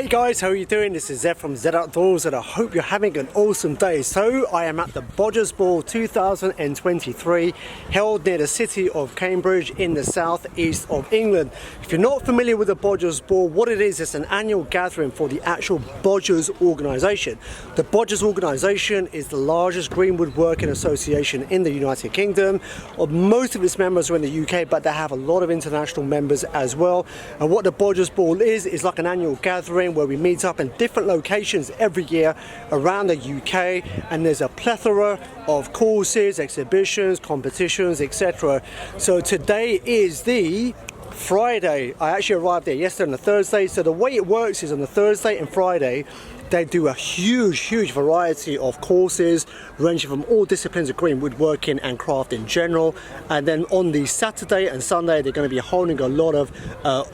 Hey guys, how are you doing? This is Zed from Zed Outdoors and I hope you're having an awesome day. So I am at the Bodgers Ball 2023 held near the city of Cambridge in the southeast of England. If you're not familiar with the Bodgers Ball, what it is, it's an annual gathering for the actual Bodgers organisation. The Bodgers organisation is the largest green woodworking association in the United Kingdom. Most of its members are in the UK, but they have a lot of international members as well. And what the Bodgers Ball is like an annual gathering where we meet up in different locations every year around the UK, and there's a plethora of courses, exhibitions, competitions, etc. So today is the Friday. I actually arrived there yesterday on a Thursday. So the way it works is on the Thursday and Friday they do a huge variety of courses ranging from all disciplines of green woodworking and craft in general. And then on the Saturday and Sunday they're going to be holding a lot of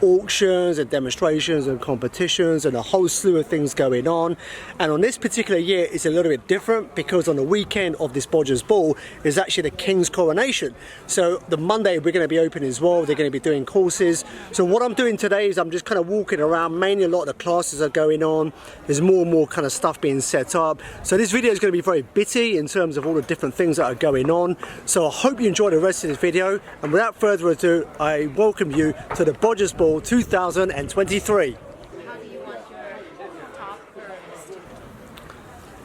auctions and demonstrations and competitions and a whole slew of things going on. And on this particular year it's a little bit different because on the weekend of this Bodgers Ball is actually the King's coronation. So the Monday we're going to be open as well. They're going to be doing courses. So what I'm doing today is I'm just kind of walking around. Mainly a lot of the classes are going on. There's more kind of stuff being set up. So this video is going to be very bitty in terms of all the different things that are going on. So I hope you enjoy the rest of this video, and without further ado I welcome you to the Bodgers Ball 2023.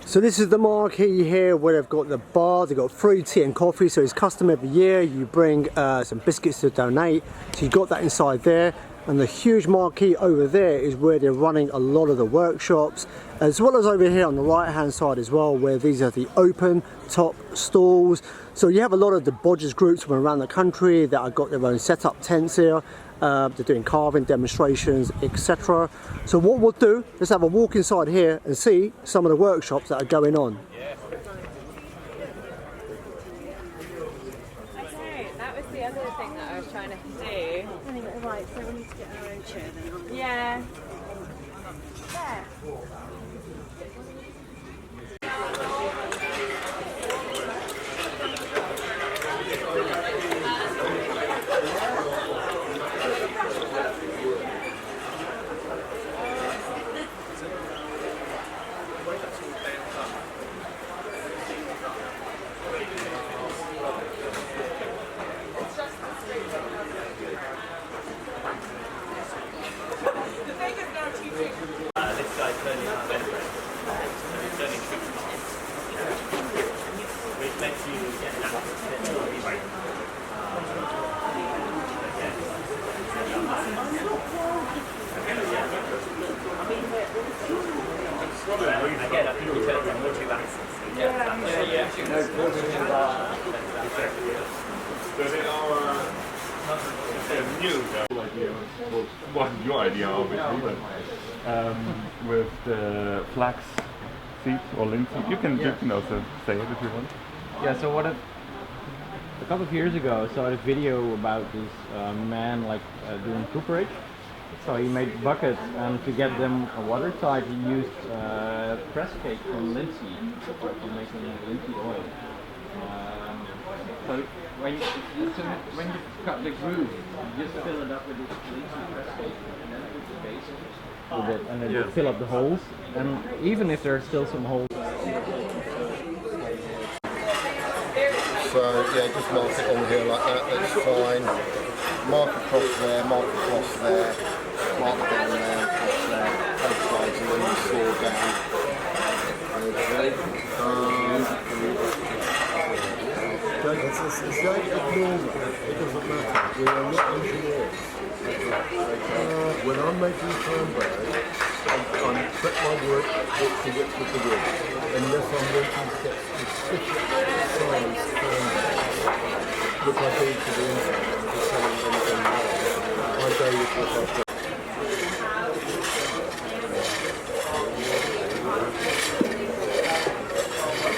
So this is the marquee here where they've got the bar, they've got free tea and coffee, so it's custom every year. You bring some biscuits to donate, so you've got that inside there. And the huge marquee over there is where they're running a lot of the workshops, as well as over here on the right hand side as well, where these are the open top stalls. So you have a lot of the Bodgers groups from around the country that have got their own setup tents here. They're doing carving demonstrations, etc. So what we'll do, let's have a walk inside here and see some of the workshops that are going on. Okay, that was the other thing that I was trying to do. Right, so we need to get our own chair then. Yeah. There. Again, I think you said it more too bad. Wasn't your idea, obviously, but with the flax seed or linseed, you can also say it if you want. Yeah. So a couple of years ago, I saw a video about this man doing cooperage. So he made buckets, and to get them watertight, he used press cake from linseed for making linseed oil. So when you cut the groove, you just fill it up with this linseed press cake, and then put the base with it, and then you fill up the holes. And even if there are still some holes. So yeah, just mark it on here like that, that's fine. Mark across there, mark across there, mark down there, across there, both sides, and then you saw down. Okay. Don't ignore me, it doesn't matter, we are not engineers. When I'm making cranberry, I'm set my wood, it's the width of the wood, unless I'm wanting to get specific size cranberry, which I do to the inside, I'm just selling anything more. I go with what I've got.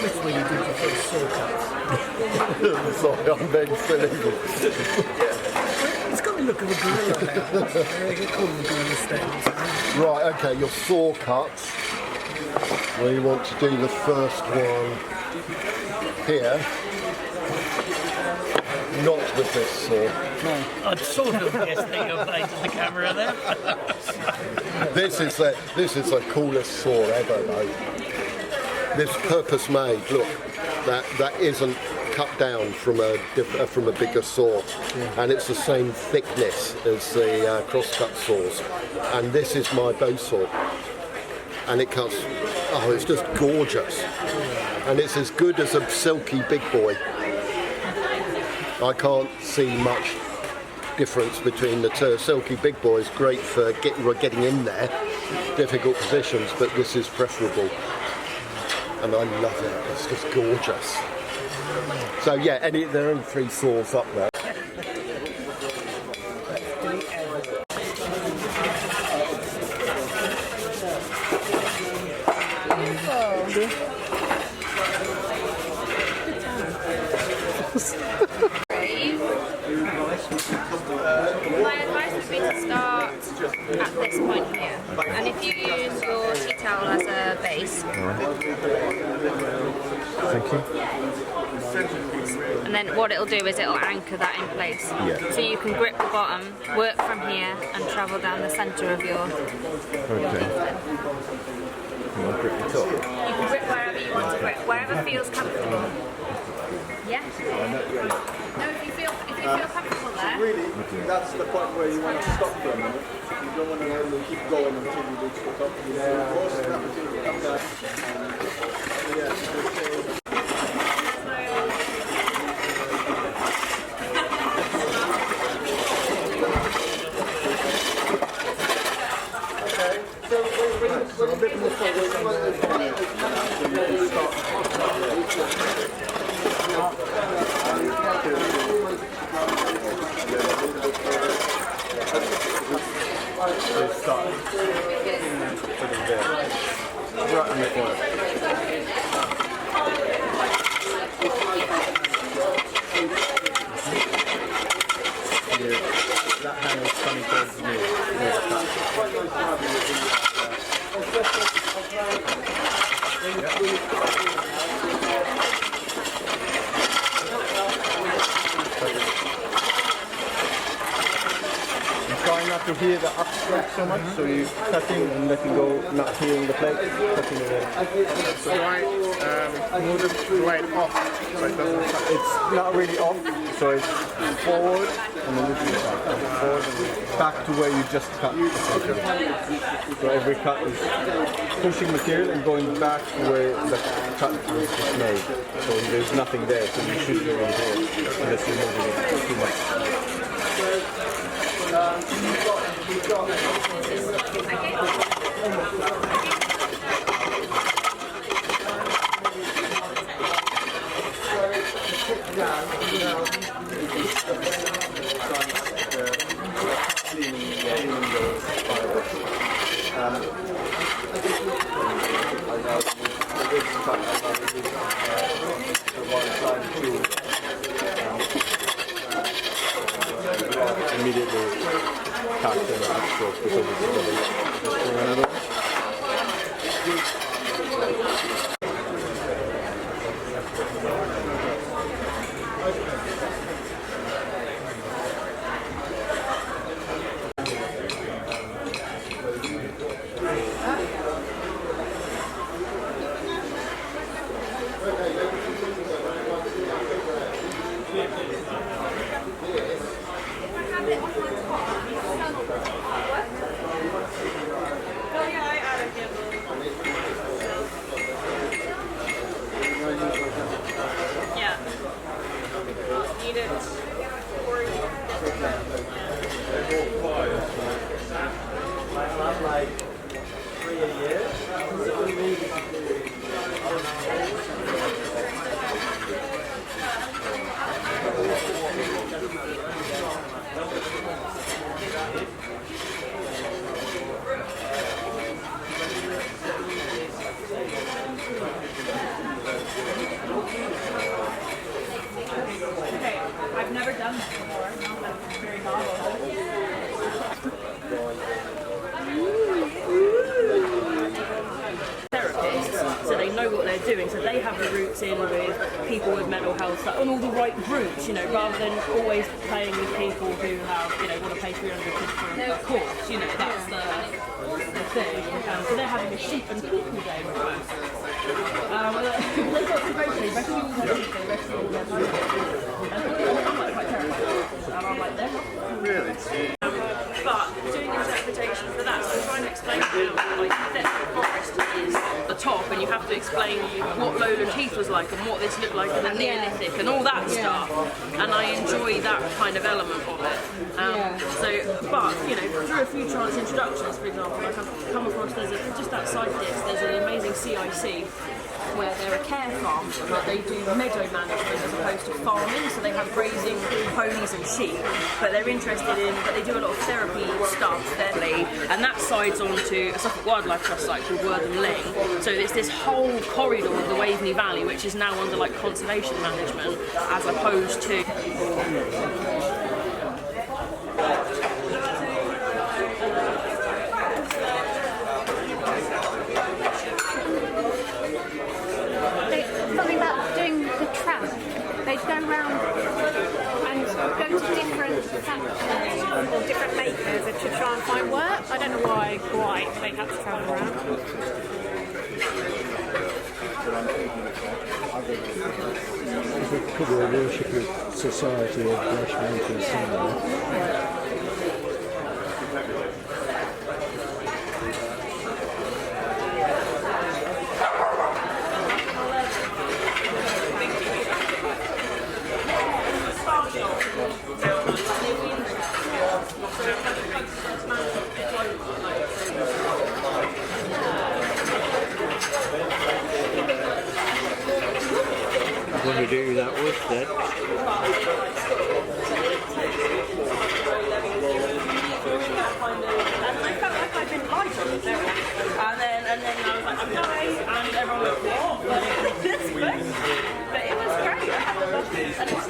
That's when you do your first saw cuts. Sorry, I'm being silly. It's got the look of a gorilla now. They call them gorilla stems. Right, okay, your saw cuts. Where you want to do the first one here. not with this saw. I'd sort of guessed that you're facing the camera there. This is the coolest saw ever, though. This purpose made. Look, that isn't cut down from a bigger saw, and it's the same thickness as the crosscut saws. And this is my bow saw, and it cuts. Oh, it's just gorgeous, and it's as good as a silky big boy. I can't see much difference between the two. Silky big boy is great for getting in there, difficult positions, but this is preferable, and I love it. It's just gorgeous. So yeah, there are only 3 saws up there. My advice would be to start at this point here, and if you use your tea towel as a base, Thank you. and then what it'll do is it'll anchor that in place. Yeah. So you can grip the bottom, work from here, and travel down the centre of your. Okay. I'll grip the top. You can grip wherever you want to grip, wherever feels comfortable. Yeah. No, if you feel comfortable there. Really, that's the point where you want to stop for a minute. You don't want to keep going until you reach the top. So a bit more forward. Start. Putting there. Right on the corner. That hand is coming towards me. Try not to hear the up stroke so much, so you're cutting and letting go, not hearing the plate, cutting it in. So why move the blade off so it doesn't cut? It's not really off, so it's forward and then looking back. Forward and back to where you just cut. So every cut is pushing material and going back to where the cut was just made. So there's nothing there, so you should be in here unless you're moving it too much. Immediately cut and stroke because it's another one. Yeah. Need it. Like 3 a year. Okay, I've never done this before. That's very novel. Therapists, so they know what they're doing. So they have the roots in with people with mental health stuff and all the right groups, you know, rather than always playing with people who have, you know, want to pay 300 quid for a course, you know, that's the thing. So they're having a sheep and people day. They've got some great things. I think you all have to I'm like quite terrified. And I'm like, they're not. Really? But doing interpretation for that, so I'm trying to explain how like the forest is the top, and you have to explain what Lowland Heath was like and what this looked like in the Neolithic and all that stuff. And I enjoy that kind of element of it. But you know, through a few trance introductions, for example, like I've come across just outside this, there's an amazing CIC. Where they're a care farm, but they do meadow management as opposed to farming, so they have grazing ponies and sheep, but they're interested in, but they do a lot of therapy stuff, and that sides onto a Suffolk Wildlife Trust site called Wortham Ling, so it's this whole corridor of the Waveney Valley, which is now under like conservation management, as opposed to... Something about doing the tramp. They'd go around and go to different factories or different makers to try and find work. I don't know why quite they had to travel around. Could be a worshiping society of brush makers somewhere. When you do that with then. And then I was like, I'm dying, and everyone was like, what? This way? But it was great, I had a lot of it. And it's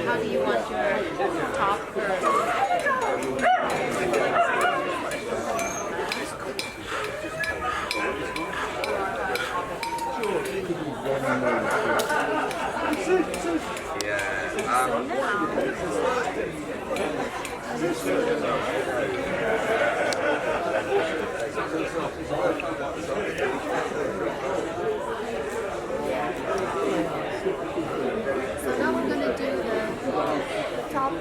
How do you want your top? So now we're going to do the top.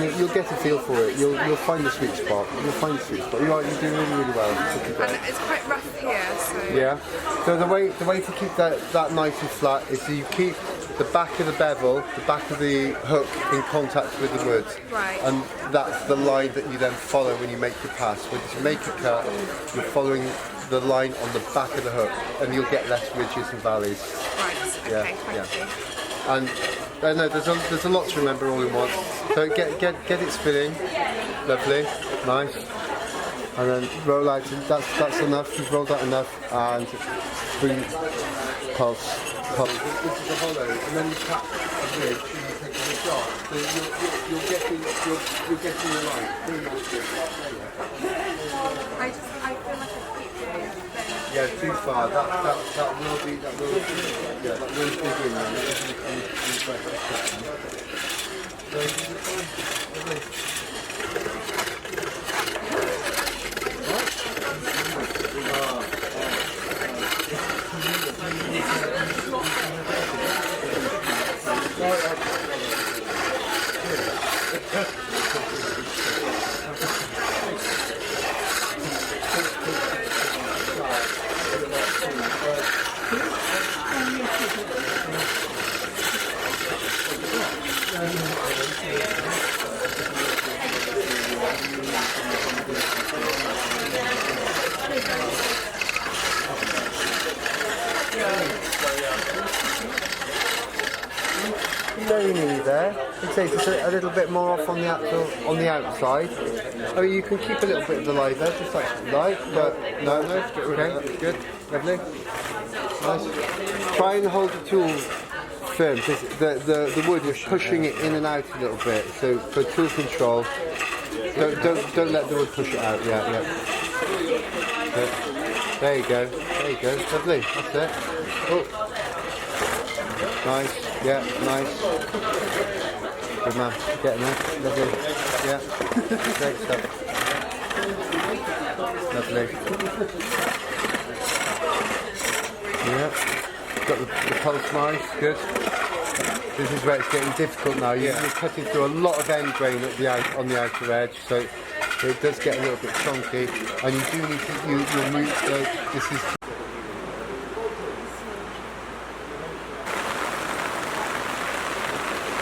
and you'll get a feel for it. You'll find the sweet spot. You'll find the sweet spot. You're doing really well. And it's quite rough here, so... Yeah. So the way to keep that nice and flat is you keep the back of the bevel, the back of the hook in contact with the wood. Right. And that's the line that you then follow when you make your pass. When you make a cut, you're following the line on the back of the hook, and you'll get less ridges and valleys. Right, okay, thank you. And no, there's a lot to remember all in one. So get it spinning, lovely, nice, and then roll out. That's enough. You've rolled out enough, and bring pulse. This is a hollow, and then you tap a ridge and you take a ridge off. So you're getting the line. I feel like I keep doing things. Yeah, too far. That will dig in Lonely there. I'd say just a little bit more off on the outside. I mean, you can keep a little bit of the lie there, just like light, but no, okay, good, lovely, nice. Try and hold the tool firm, because the wood is pushing it in and out a little bit. So for tool control, don't let the wood push it out. Yeah. There you go, lovely. That's it. Oh. Nice, yeah, nice. Good man, getting there, lovely, yeah, great stuff. Lovely. Yeah, got the pulse nice, good. This is where it's getting difficult now. You're cutting through a lot of end grain on the outer edge, so it does get a little bit chunky, and you do need to you'll move. This is.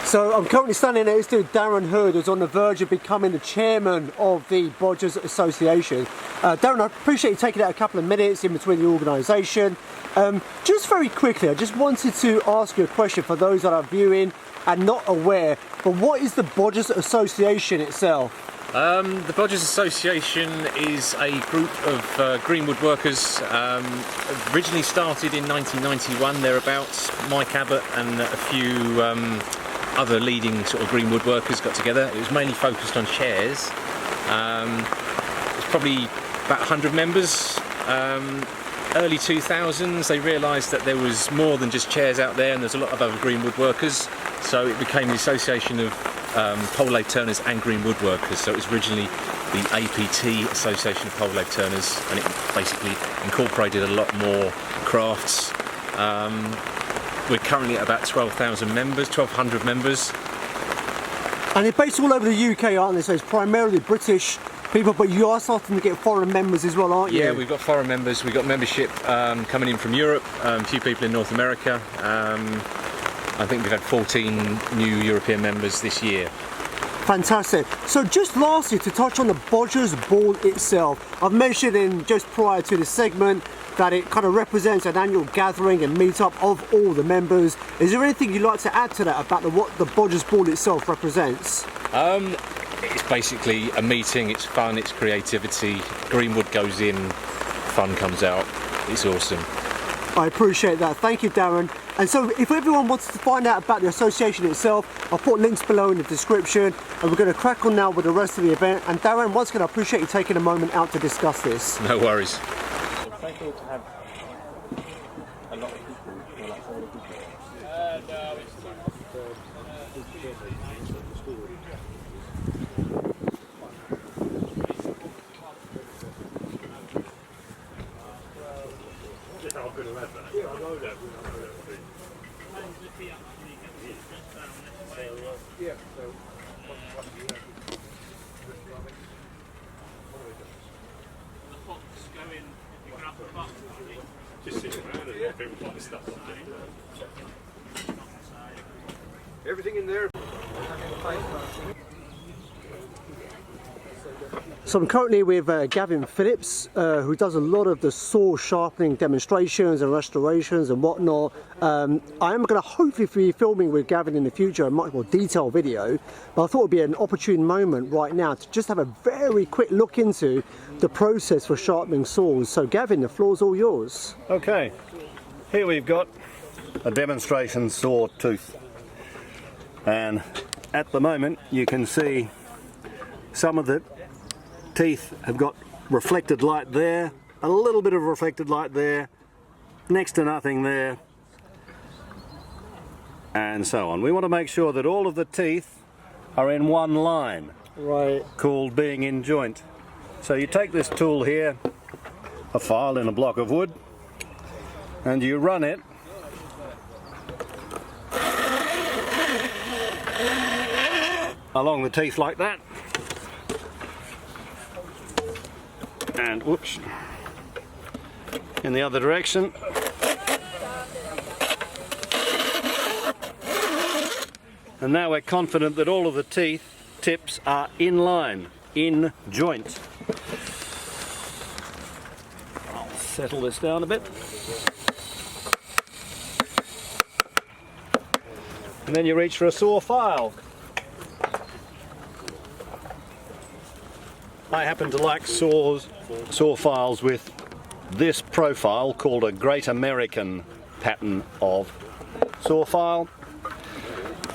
So I'm currently standing next to Darren Hood, who's on the verge of becoming the chairman of the Bodgers Association. Darren, I appreciate you taking out a couple of minutes in between the organisation. Just very quickly, I just wanted to ask you a question for those that are viewing and not aware, but what is the Bodgers Association itself? The Bodgers Association is a group of green woodworkers, originally started in 1991, thereabouts. Mike Abbott and a few other leading sort of green woodworkers got together. It was mainly focused on chairs. It was probably about 100 members. Early 2000s they realised that there was more than just chairs out there, and there's a lot of other green woodworkers, so it became the Association of Pole Lathe Turners and Green Woodworkers. So it was originally the APT, Association of Pole Lathe Turners, and it basically incorporated a lot more crafts. We're currently at about 12,000 members, 1,200 members. And they're based all over the UK, aren't they? So it's primarily British people, but you are starting to get foreign members as well, aren't you? Yeah, we've got foreign members. We've got membership coming in from Europe, a few people in North America. I think we've had 14 new European members this year. Fantastic. So just lastly, to touch on the Bodgers Ball itself, I've mentioned in just prior to the segment that it kind of represents an annual gathering and meet-up of all the members. Is there anything you'd like to add to that about what the Bodgers Ball itself represents? It's basically a meeting, it's fun, it's creativity. Greenwood goes in, fun comes out. It's awesome. I appreciate that. Thank you, Darren. And so if everyone wants to find out about the association itself, I'll put links below in the description, and we're going to crack on now with the rest of the event. And Darren, once again, I appreciate you taking a moment out to discuss this. No worries. Thankful to have a lot of people, or like all the people. No, it's Yeah, so Everything in there. So I'm currently with Gavin Phillips, who does a lot of the saw sharpening demonstrations and restorations and whatnot. I am going to hopefully be filming with Gavin in the future a much more detailed video, but I thought it would be an opportune moment right now to just have a very quick look into the process for sharpening saws. So Gavin, the floor's all yours. Okay, here we've got a demonstration saw tooth, and at the moment you can see some of the teeth have got reflected light there, a little bit of reflected light there, next to nothing there, and so on. We want to make sure that all of the teeth are in one line, right, called being in joint. So you take this tool here, a file in a block of wood, and you run it along the teeth like that. And whoops, in the other direction. And now we're confident that all of the teeth tips are in line, in joint. I'll settle this down a bit. And then you reach for a saw file. I happen to like saw files with this profile called a Great American pattern of saw file.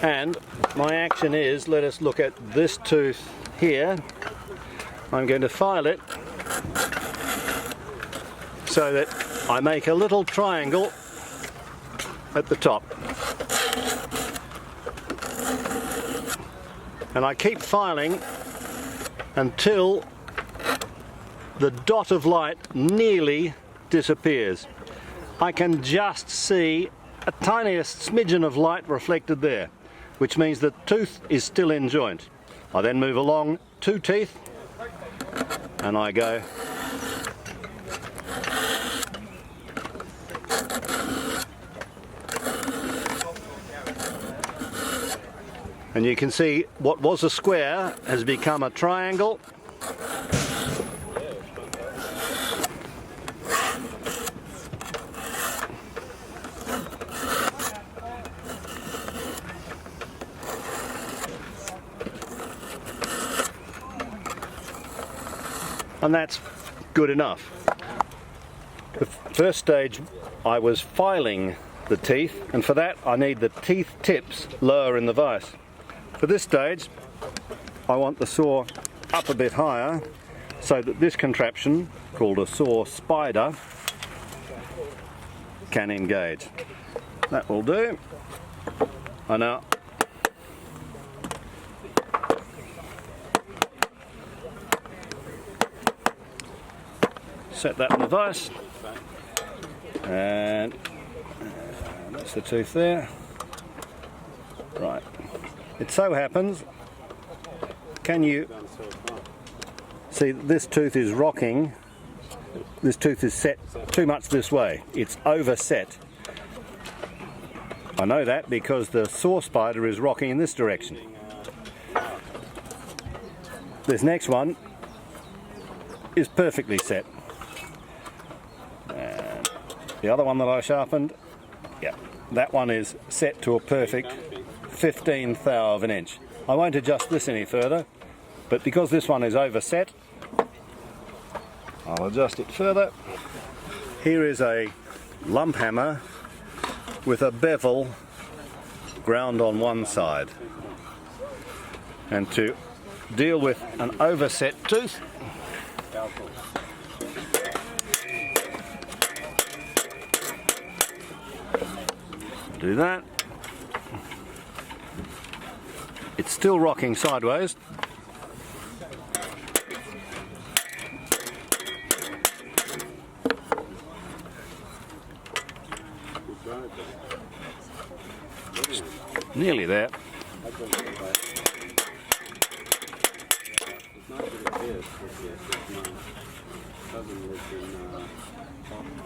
And my action is, let us look at this tooth here. I'm going to file it so that I make a little triangle at the top. And I keep filing until the dot of light nearly disappears. I can just see a tiniest smidgen of light reflected there, which means the tooth is still in joint. I then move along 2 teeth and I go and you can see what was a square has become a triangle. And that's good enough. The first stage I was filing the teeth, and for that I need the teeth tips lower in the vise. For this stage, I want the saw up a bit higher so that this contraption, called a saw spider, can engage. That will do. I now set that in the vise, and that's the tooth there. Right. It so happens, can you see this tooth is rocking, this tooth is set too much this way, it's overset. I know that because the saw spider is rocking in this direction. This next one is perfectly set. And the other one that I sharpened, yeah, that one is set to a perfect 15th of an inch. I won't adjust this any further, but because this one is overset, I'll adjust it further. Here is a lump hammer with a bevel ground on one side. And to deal with an overset tooth, do that. It's still rocking sideways. Nearly there.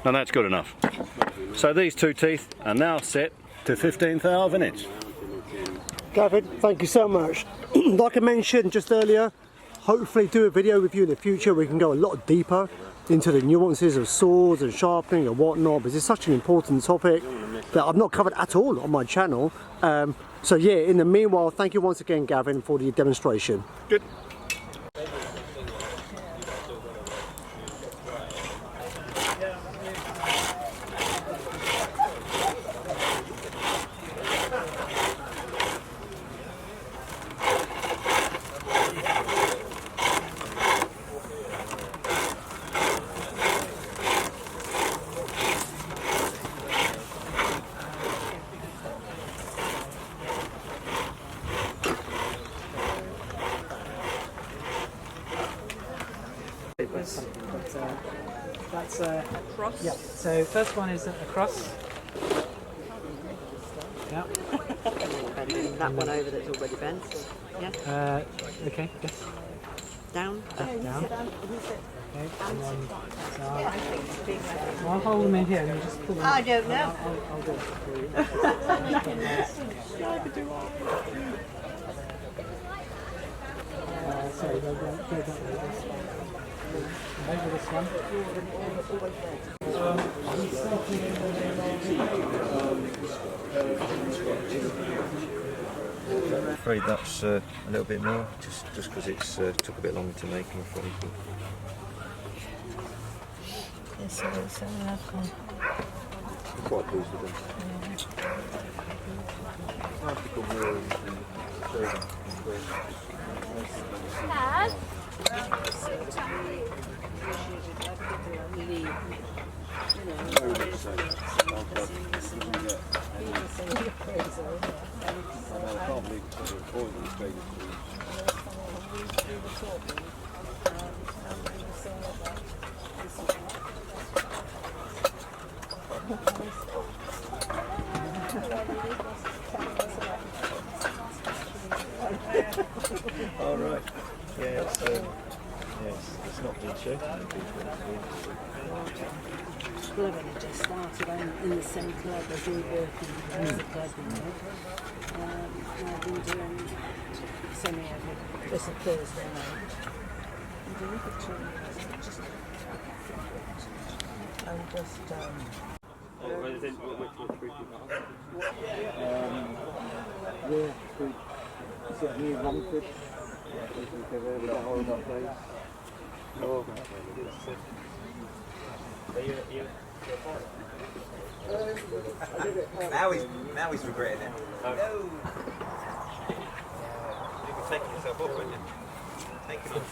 And that's good enough. So these two teeth are now set to 15 thou of an inch. Gavin, thank you so much. Like I mentioned just earlier, hopefully do a video with you in the future. We can go a lot deeper into the nuances of swords and sharpening and whatnot, because it's such an important topic that I've not covered at all on my channel. So yeah, in the meanwhile, thank you once again, Gavin, for the demonstration. Good. That's a cross. Yeah. So first one is a cross. Yeah. Bending that one over that's already bent. Yeah. Okay. Yes. Down. Down. Okay. And then I'll hold them in here and you just pull them. I don't know. I'll do it for you. Sorry, go that way. Over this one. I'm afraid that's a little bit more, just because it's took a bit longer to make, I'm afraid. Yes, it's lovely. I'm quite pleased with them. Nice to come here and show them. Dad? All right. Yeah, it's not been shaken. Well, I've only just started. I'm in the same club as Woodworking, as the club, you know. I've been doing semi-every, just a Thursday night. I'm doing the training. I'm just, Certainly Romford. We got all that place. Now he's regretting it. No. You'd be taking yourself off, wouldn't you? Taking off.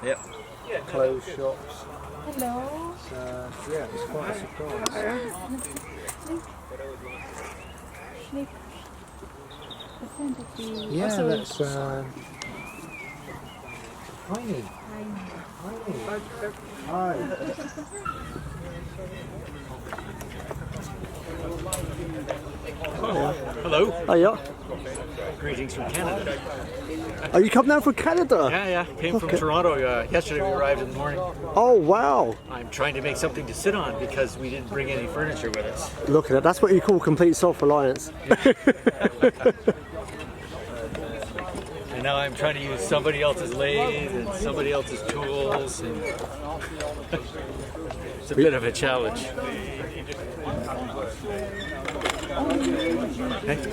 Yep. Clothes shops. Hello. So, yeah, it's quite a surprise. Yeah, that's Tiny. Hi. Hello. Hiya. Greetings from Canada. Are you coming down from Canada? Yeah. Came from Toronto. Yesterday we arrived in the morning. Oh, wow. I'm trying to make something to sit on because we didn't bring any furniture with us. Look at that. That's what you call complete self-reliance. And now I'm trying to use somebody else's lathe and somebody else's tools. And it's a bit of a challenge. Okay.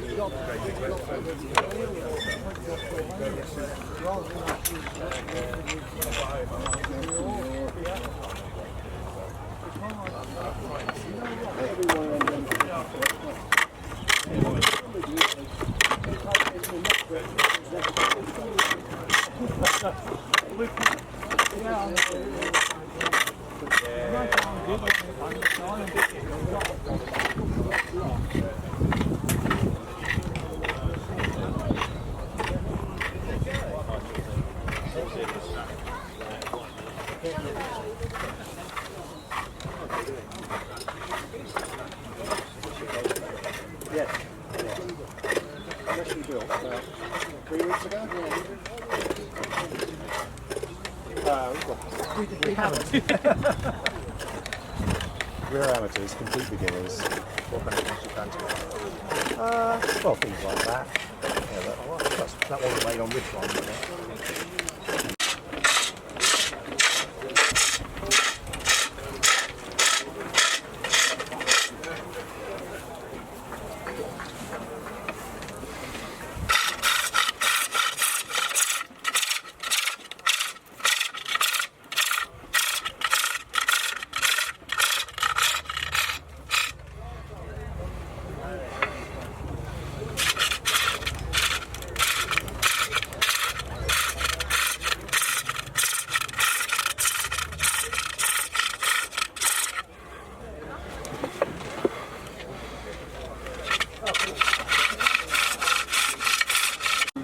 Yeah. Actually built about 3 weeks ago. We haven't. We're amateurs, complete beginners. What kind of things you fancy? Well, things like that. Yeah, that wasn't made on this one, you know.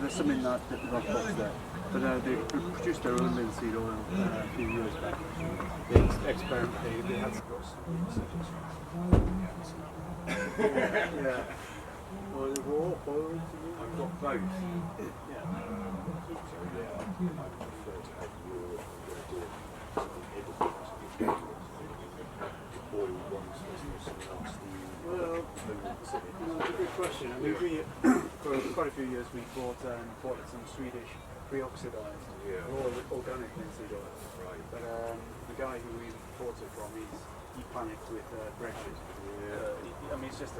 There's some in that box there, but they produced their own linseed oil a few years back. They experimented. They had yeah. Well, they were all boiled. I've got both. Yeah. Well, that's a good question. I mean, for quite a few years we bought some Swedish pre-oxidized, organic linseed oil. Right. But the guy who we bought it from, he panicked with Brexit. I mean, he's just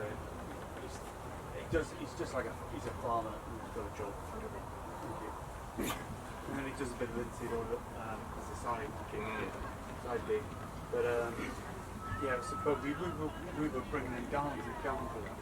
he's a farmer who's got a job. Thank you. And then he does a bit of linseed oil as a side gig. But yeah, so, but we were bringing in gallons and gallons of that.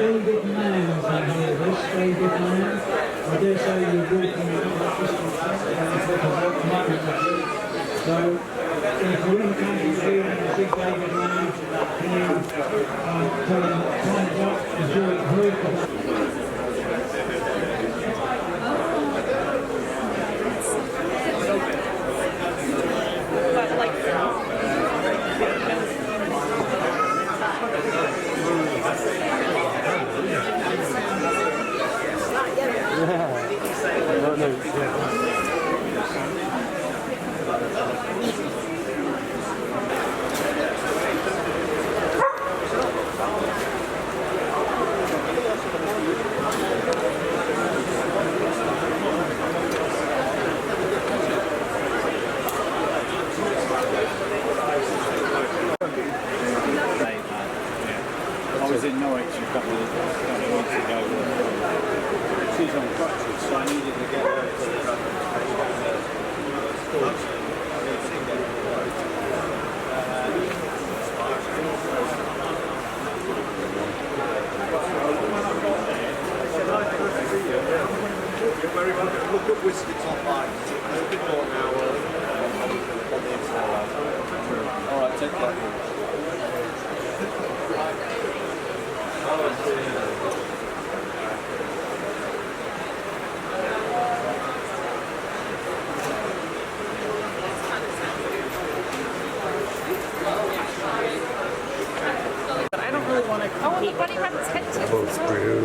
David Mann's in here, this David Mann. I dare say you're walking so if you're in the country here and you see David Mann, can you tell him sign up and do it very I was in Norwich a couple of weeks ago. She's on crutches, so I needed to get her to very good. Look at whiskey top line. Before now, on the inside. All right, take care. I don't really want to compete. Oh, the bunny rabbit's head tip. Oh, screw.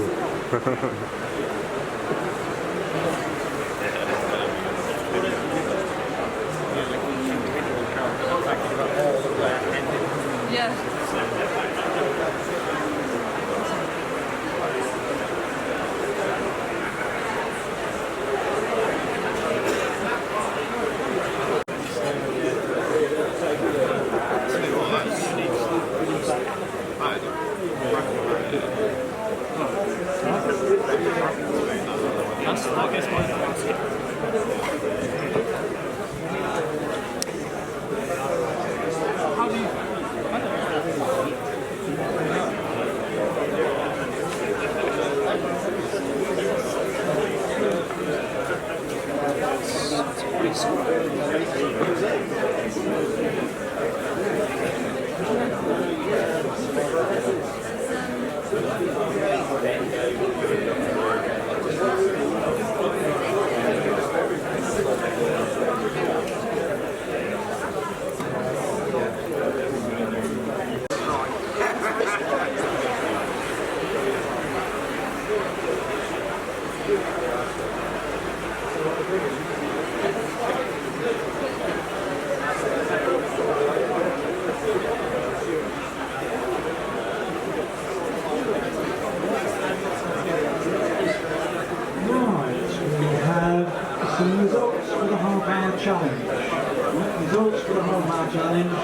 Some results for the half-hour challenge. Results for the half-hour challenge.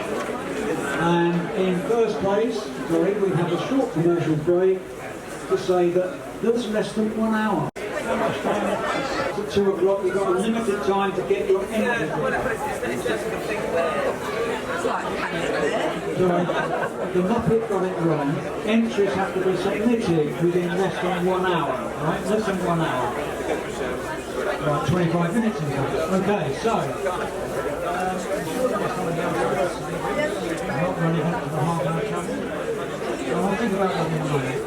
And in first place, we have a short commercial break to say that there's less than 1 hour. At 2 o'clock, you've got a limited time to get your entry. So, the Muppet got it wrong. Entries have to be submitted within less than 1 hour. Right? Less than 1 hour. Right, 25 minutes in fact. Okay, so not relevant to the half-hour challenge. So I'll think about that in a minute.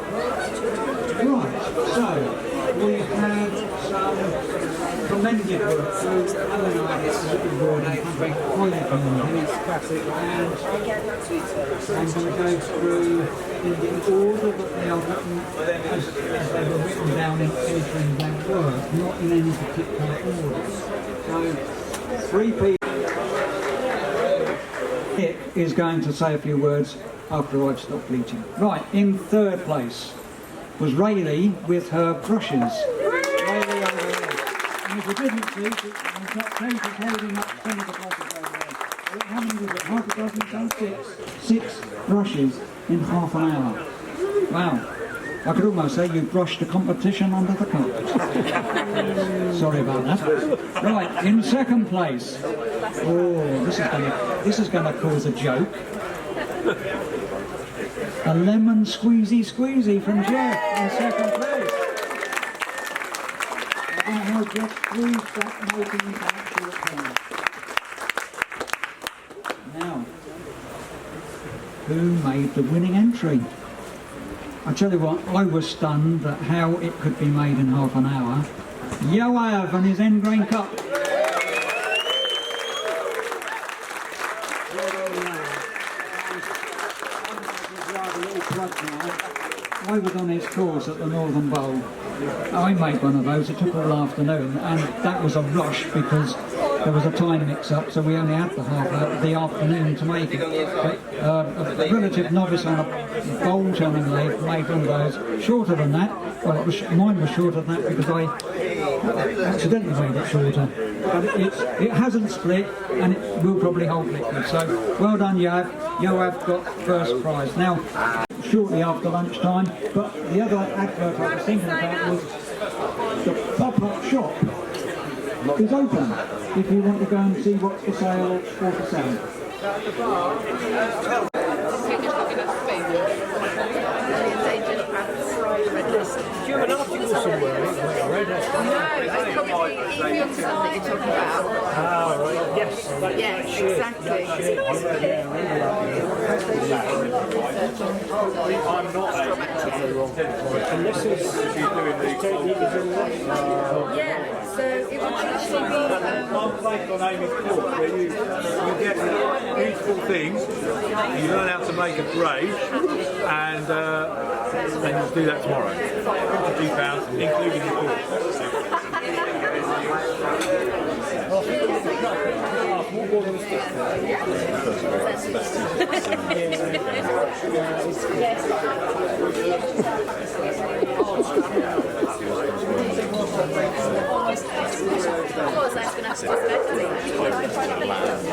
Right, so we've had some commended work. So Alan and I absolutely bored and highly commended. And I'm going to go through in the order that they are written, as they were written down in entering blank work, not in any particular order. So 3 people. Nick is going to say a few words after I've stopped bleaching. Right, in third place was Rayleigh with her brushes. Rayleigh over there. And if you didn't see, I've got Kate holding up some of the brushes over there. How many was it? Half a dozen? So 6 brushes in half an hour. Wow. I could almost say you brushed the competition under the carpet. Sorry about that. Right, in second place. Oh, this is going to cause a joke. A lemon squeezy from Jeff in second place. I don't know how Jeff squeezed that making into actual time. Now, who made the winning entry? I tell you what, I was stunned at how it could be made in half an hour. Yoav and his end grain cup. I was on his course at the Northern Bowl. I made one of those. It took all afternoon, and that was a rush because there was a time mix-up, so we only had the half hour, the afternoon to make it. But a relative novice on a bowl turning lathe made one of those. Shorter than that. Well, mine was shorter than that because I accidentally made it shorter. But it hasn't split, and it will probably hold liquid. So well done, Yoav. Yoav got first prize. Now, shortly after lunchtime, but the other advert I was thinking about was the pop-up shop is open if you want to go and see what's for sale or for sale. Do you have an article somewhere? it's probably evening side you're talking about. Ah, right. Yes. Yes, exactly. It's a nice I'm not And this is technique is in there. yeah, so it would actually be One place on Amy's course where you get beautiful things, you learn how to make a braid, and you'll do that tomorrow. £52, including the course. Oh,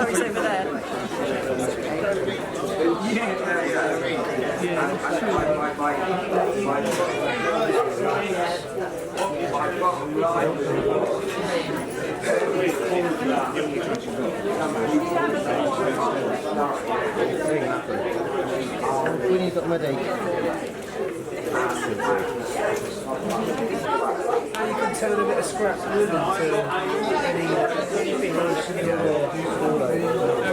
he's over there. When you got ready. And you can turn a bit of scrap wood into anything nice in your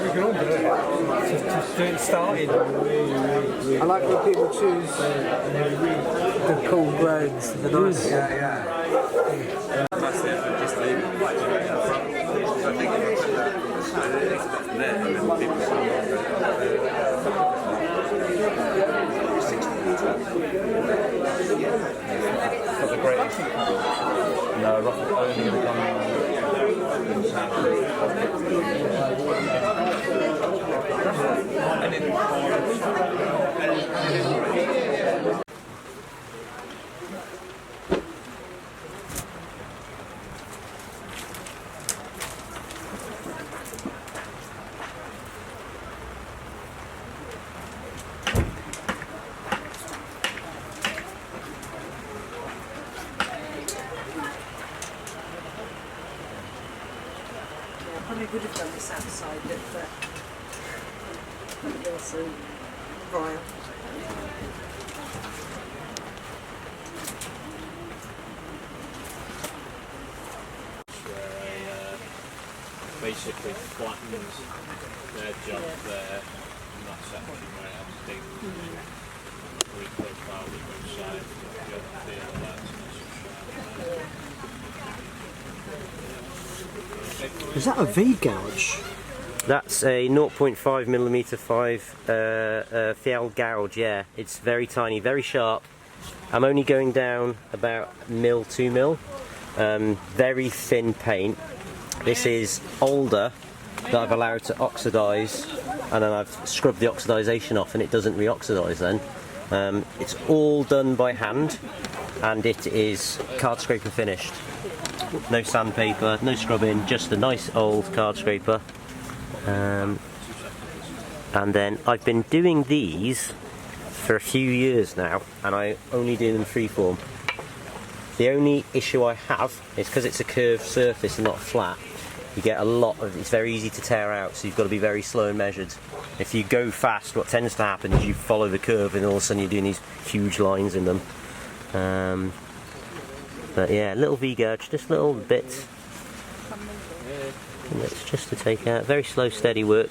we can all do it. Just do it starting. I like when people choose the cool grains, the nice. That's it, just leave it. I think if I put that there, and then people Got the greatest. No, Rocket's only going to come Probably would have done this outside, but there was some vile. Basically flattens their job there, and that's actually where I think reprofile the outside, the other feel of that. Is that a V gouge? That's a 0.5mm 5 fiel gouge, yeah. It's very tiny, very sharp. I'm only going down about 2 mil. Very thin paint. This is older that I've allowed to oxidise, and then I've scrubbed the oxidisation off and it doesn't re-oxidise then. It's all done by hand, and it is card scraper finished. No sandpaper, no scrubbing, just a nice old card scraper. And then I've been doing these for a few years now, and I only do them freeform. The only issue I have is because it's a curved surface and not flat, you get a lot of, it's very easy to tear out, so you've got to be very slow and measured. If you go fast, what tends to happen is you follow the curve and all of a sudden you're doing these huge lines in them. But yeah, little V-gouge, just little bits. And it's just to take out, very slow, steady work.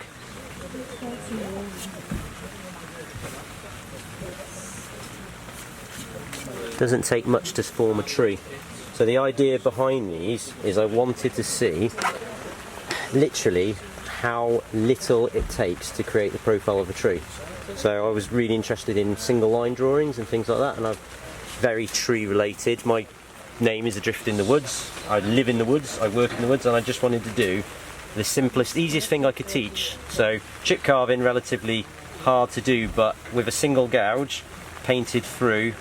Doesn't take much to form a tree. So the idea behind these is I wanted to see literally how little it takes to create the profile of a tree. So I was really interested in single line drawings and things like that, and I'm very tree related. My name is Adrift in the Woods. I live in the woods, I work in the woods, and I just wanted to do the simplest, easiest thing I could teach. So chip carving, relatively hard to do, but with a single gouge painted through,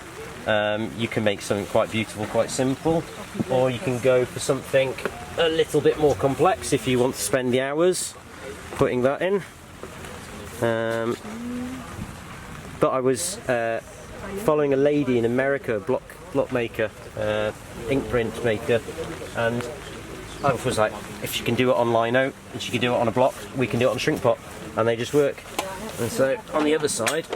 you can make something quite beautiful, quite simple, or you can go for something a little bit more complex if you want to spend the hours putting that in. But I was following a lady in America, a block maker, ink print maker, and I was like, if she can do it on lino and she can do it on a block, we can do it on a shrink pot, and they just work. And so on the other side,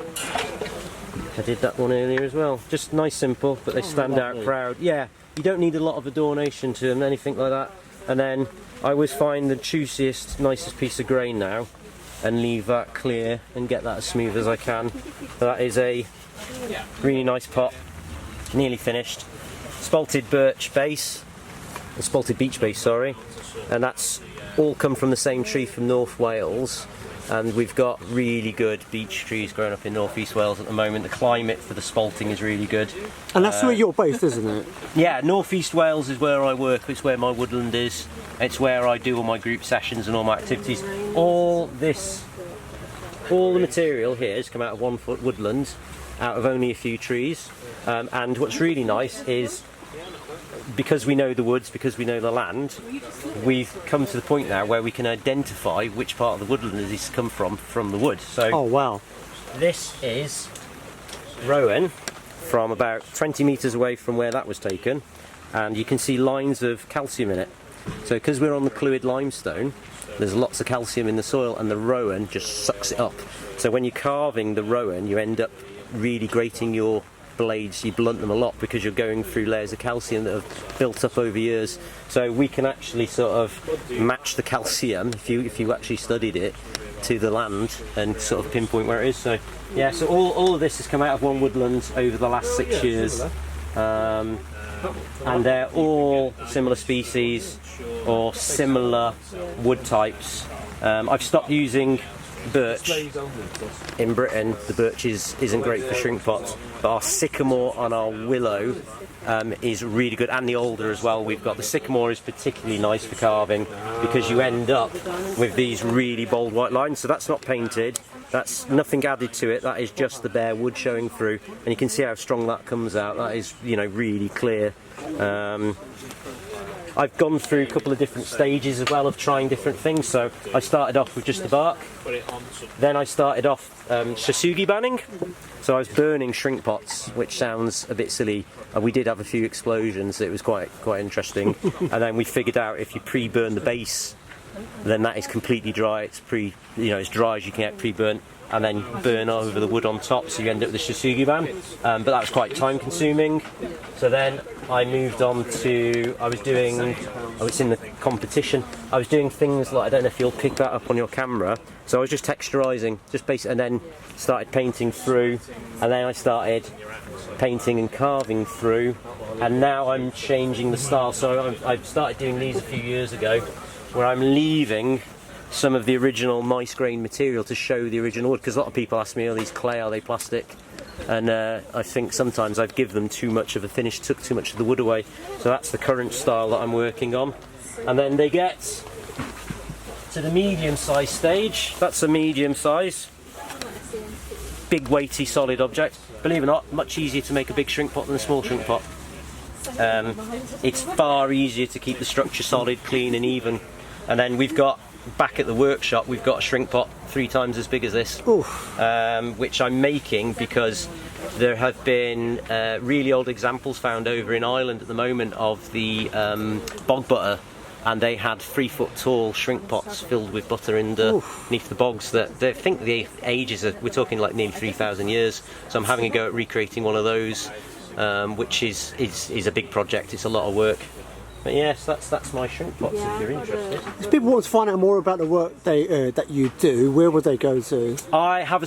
I did that one earlier as well. Just nice, simple, but they stand out proud. Yeah, you don't need a lot of adornation to them, anything like that. And then I always find the juiciest, nicest piece of grain now and leave that clear and get that as smooth as I can. So that is a really nice pot, nearly finished. Spalted birch base, spalted beech base, sorry, and that's all come from the same tree from North Wales. And we've got really good beech trees growing up in North East Wales at the moment. The climate for the spalting is really good. And that's where you're based, isn't it? Yeah, North East Wales is where I work. It's where my woodland is. It's where I do all my group sessions and all my activities. All the material here has come out of 1 foot woodland, out of only a few trees. And what's really nice is, because we know the woods, because we know the land, we've come to the point now where we can identify which part of the woodland this has come from the wood. So, oh wow, this is rowan from about 20 metres away from where that was taken, and you can see lines of calcium in it. So because we're on the Clwyd limestone, there's lots of calcium in the soil, and the rowan just sucks it up. So when you're carving the rowan, you end up really grating your blades, you blunt them a lot because you're going through layers of calcium that have built up over years. So we can actually sort of match the calcium, if you actually studied it, to the land and sort of pinpoint where it is. So yeah, so all of this has come out of one woodland over the last 6 years, and they're all similar species or similar wood types. I've stopped using birch in Britain. The birch isn't great for shrink pots, but our sycamore and our willow is really good, and the alder as well. We've got the sycamore is particularly nice for carving because you end up with these really bold white lines. So that's not painted, that's nothing added to it, that is just the bare wood showing through, and you can see how strong that comes out. That is, you know, really clear. I've gone through a couple of different stages as well of trying different things. So I started off with just the bark, then I started off shasugi banning. So I was burning shrink pots, which sounds a bit silly. We did have a few explosions. It was quite interesting. And then we figured out if you pre-burn the base, then that is completely dry. It's as dry as you can get pre-burnt, and then burn over the wood on top, so you end up with the shasugi ban. But that was quite time consuming. So then I moved on to, I was in the competition, I was doing things like, I don't know if you'll pick that up on your camera, so I was just texturising, and then started painting through, and then I started painting and carving through, and now I'm changing the style. So I've started doing these a few years ago, where I'm leaving some of the original nice grain material to show the original wood, because a lot of people ask me, are these clay, are they plastic? And I think sometimes I've given them too much of a finish, took too much of the wood away. So that's the current style that I'm working on. And then they get to the medium size stage. That's a medium size, big weighty solid object. Believe it or not, much easier to make a big shrink pot than a small shrink pot. It's far easier to keep the structure solid, clean and even. And then we've got, back at the workshop, we've got a shrink pot 3 times as big as this, which I'm making because there have been really old examples found over in Ireland at the moment of the bog butter, and they had 3 foot tall shrink pots filled with butter underneath the bogs. That they think the ages are, we're talking like nearly 3,000 years. So I'm having a go at recreating one of those, which is a big project. It's a lot of work. But yes, that's my shrink pots if you're interested. If people want to find out more about the work that you do, where would they go to? I have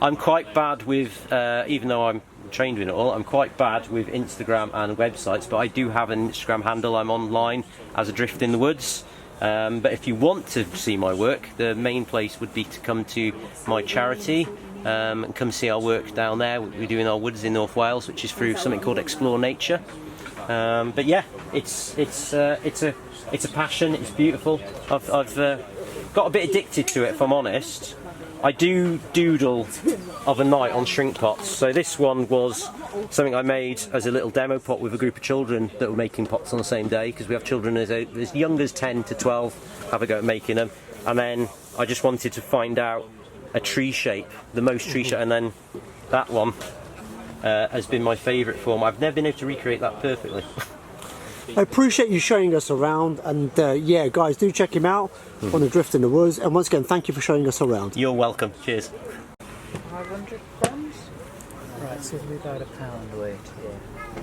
I'm quite bad with, even though I'm trained in it all, I'm quite bad with Instagram and websites, but I do have an Instagram handle. I'm online as Adrift in the Woods. But if you want to see my work, the main place would be to come to my charity and come see our work down there. We do in our woods in North Wales, which is through something called Explore Nature. But yeah, it's a passion. It's beautiful. I've got a bit addicted to it, if I'm honest. I do doodle of a night on shrink pots. So this one was something I made as a little demo pot with a group of children that were making pots on the same day, because we have children as young as 10 to 12 have a go at making them. And then I just wanted to find out a tree shape, the most tree shape, and then that one has been my favourite form. I've never been able to recreate that perfectly. I appreciate you showing us around, and yeah, guys, do check him out on Adrift in the Woods. And once again, thank you for showing us around. You're welcome. Cheers. 500 grams? Right, so it'll be about £1 weight,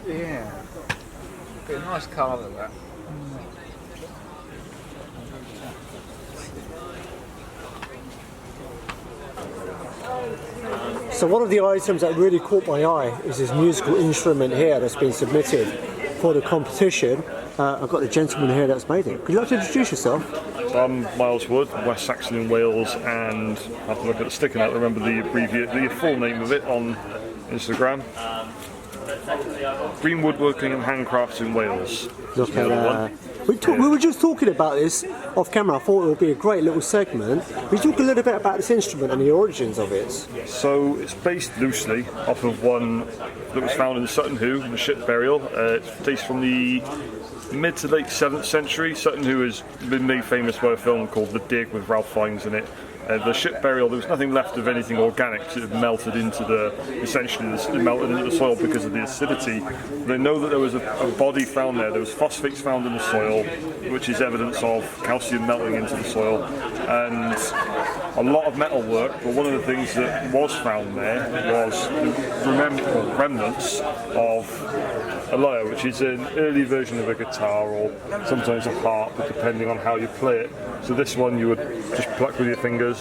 yeah. Be a nice colour that. So one of the items that really caught my eye is this musical instrument here that's been submitted for the competition. I've got the gentleman here that's made it. Could you like to introduce yourself? So I'm Miles Wood, West Saxon in Wales, and I have to look at the sticker now to remember the full name of it on Instagram. Green Woodworking and Handcrafts in Wales. Look at that. We were just talking about this off camera. I thought it would be a great little segment. We talk a little bit about this instrument and the origins of it. So it's based loosely off of one that was found in Sutton Hoo, the ship burial. It's dates from the mid to late 7th century. Sutton Hoo has been made famous by a film called The Dig with Ralph Fiennes in it. The ship burial, there was nothing left of anything organic. It had melted into it melted into the soil because of the acidity. They know that there was a body found there. There was phosphates found in the soil, which is evidence of calcium melting into the soil, and a lot of metal work. But one of the things that was found there was the remnants of a lyre, which is an early version of a guitar or sometimes a harp, but depending on how you play it. So this one you would just pluck with your fingers.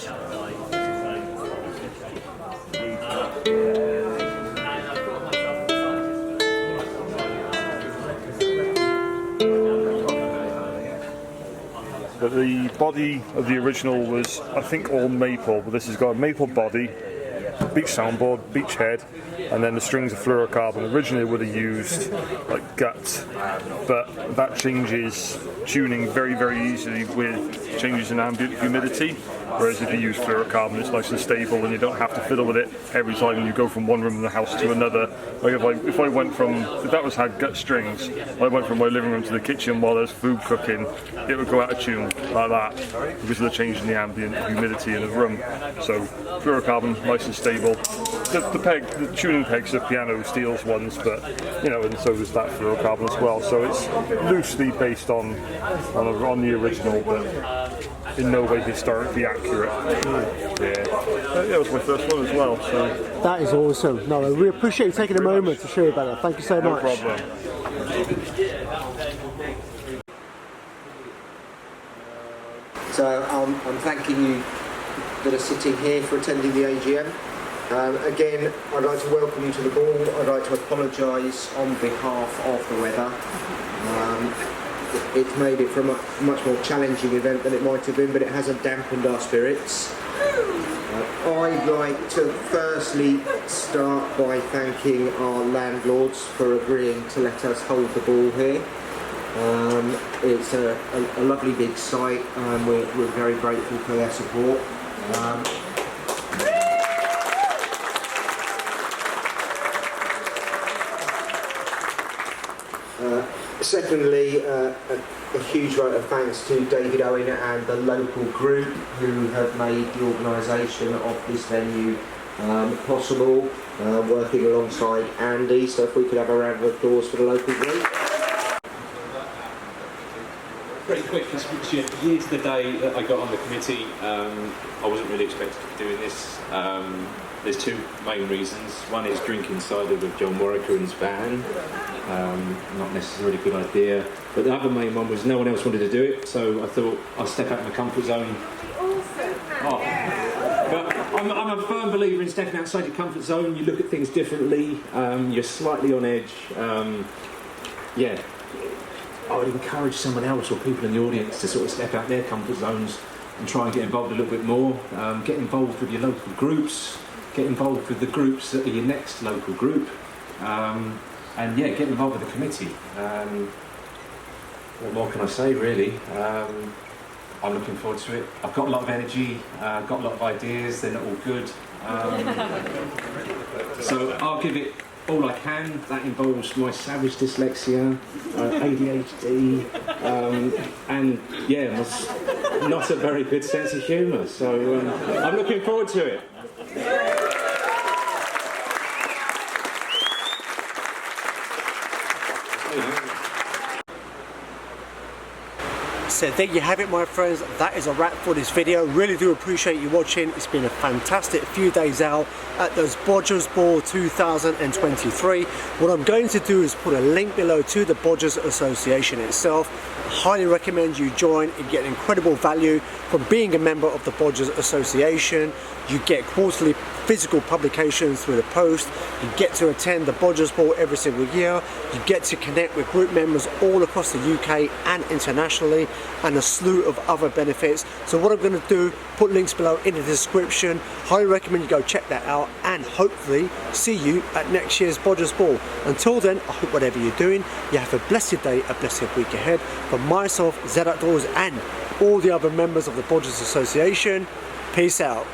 But the body of the original was, I think, all maple, but this has got a maple body, beech soundboard, beech head, and then the strings of fluorocarbon. Originally would have used like gut, but that changes tuning very, very easily with changes in ambient humidity. Whereas if you use fluorocarbon, it's nice and stable, and you don't have to fiddle with it every time you go from one room in the house to another. Like if that was had gut strings, I went from my living room to the kitchen while there's food cooking, it would go out of tune like that because of the change in the ambient humidity in the room. So fluorocarbon, nice and stable. The tuning pegs are piano steels ones, but and so is that fluorocarbon as well. So it's loosely based on the original, but in no way historically accurate. Yeah, that was my first one as well. So that is awesome. No, we appreciate you taking a moment to share about it. Thank you so much. No problem. So I'm thanking you that are sitting here for attending the AGM. Again, I'd like to welcome you to the ball. I'd like to apologise on behalf of the weather. It's made it for a much more challenging event than it might have been, but it hasn't dampened our spirits. I'd like to firstly start by thanking our landlords for agreeing to let us hold the ball here. It's a lovely big site, and we're very grateful for their support. Secondly, a huge vote of thanks to David Owen and the local group who have made the organisation of this venue possible, working alongside Andy. So if we could have a round of applause for the local group. Pretty quick, because year to the day that I got on the committee, I wasn't really expected to be doing this. There's two main reasons. One is drinking cider with John Warwicker in his van. Not necessarily a good idea. But the other main one was no one else wanted to do it, so I thought I'll step out of my comfort zone. Oh. But I'm a firm believer in stepping outside your comfort zone. You look at things differently. You're slightly on edge. Yeah. I would encourage someone else or people in the audience to sort of step out their comfort zones and try and get involved a little bit more. Get involved with your local groups. Get involved with the groups that are your next local group. And yeah, get involved with the committee. What more can I say, really? I'm looking forward to it. I've got a lot of energy, got a lot of ideas, they're not all good. So I'll give it all I can. That involves my savage dyslexia, ADHD, and yeah, not a very good sense of humour. So I'm looking forward to it. So there you have it, my friends. That is a wrap for this video. Really do appreciate you watching. It's been a fantastic few days out at those Bodgers Ball 2023. What I'm going to do is put a link below to the Bodgers Association itself. I highly recommend you join. You get incredible value from being a member of the Bodgers Association. You get quarterly physical publications through the post. You get to attend the Bodgers Ball every single year. You get to connect with group members all across the UK and internationally, and a slew of other benefits. So what I'm going to do, put links below in the description. Highly recommend you go check that out, and hopefully see you at next year's Bodgers Ball. Until then, I hope whatever you're doing, you have a blessed day, a blessed week ahead. From myself, Z Outdoors, and all the other members of the Bodgers Association, peace out.